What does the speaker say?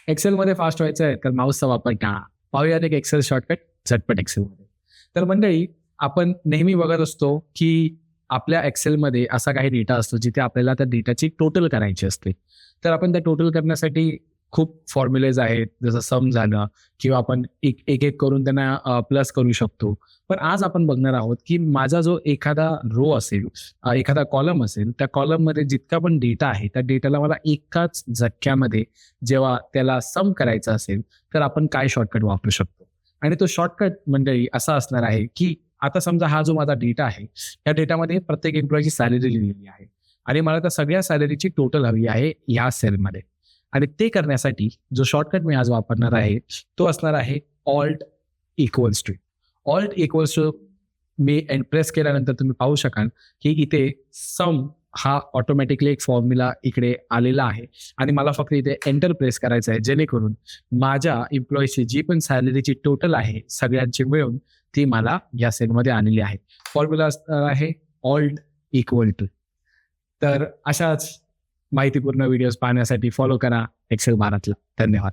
एक्सेलमध्ये फास्ट व्हायचं आहे तर माऊसचा वापर टाळा. पाहूयात एक एक्सेल शॉर्टकट झटपट एक्सेलमध्ये. तर मंडळी, आपण नेहमी बघत असतो की आपल्या एक्सेलमध्ये असा काही डेटा असतो जिथे आपल्याला त्या डेटाची टोटल करायची असते. तर आपण त्या टोटल करण्यासाठी खूप फॉर्म्युलेज आहेत, जसं सम झालं किंवा आपण एक एक एक करून त्यांना प्लस करू शकतो. पण आज आपण बघणार आहोत की माझा जो एखादा रो असेल, एखादा कॉलम असेल, त्या कॉलममध्ये जितका पण डेटा आहे त्या डेटाला मला एकाच झटक्यामध्ये जेव्हा त्याला सम करायचं असेल तर आपण काय शॉर्टकट वापरू शकतो. आणि तो शॉर्टकट मंडळी असा असणार आहे की आता समजा हा जो माझा डेटा आहे, या डेटामध्ये प्रत्येक एम्प्लॉईची सॅलरी लिहिलेली आहे आणि मला त्या सगळ्या सॅलरीची टोटल हवी आहे या सेलमध्ये. आणि ते करण्यासाठी जो शॉर्टकट मी आज वापरणार आहे तो असणार आहे alt equals to. Alt equals to मी प्रेस केल्यानंतर तुम्ही पाहू शकाल की इथे सम हा ऑटोमॅटिकली एक फॉर्म्युला इकडे आलेला आहे आणि मला फक्त इथे एंटर प्रेस करायचं आहे, जेणेकरून माझ्या एम्प्लॉईची जी पण सॅलरीची टोटल आहे सगळ्यांची मिळून ती मला या सेलमध्ये आलेली आहे. फॉर्म्युला असणार आहे ऑल्ट इक्वल टू. तर अशाच माहितीपूर्ण व्हिडिओज पाहण्यासाठी फॉलो करा एक्सेल भारतला. धन्यवाद.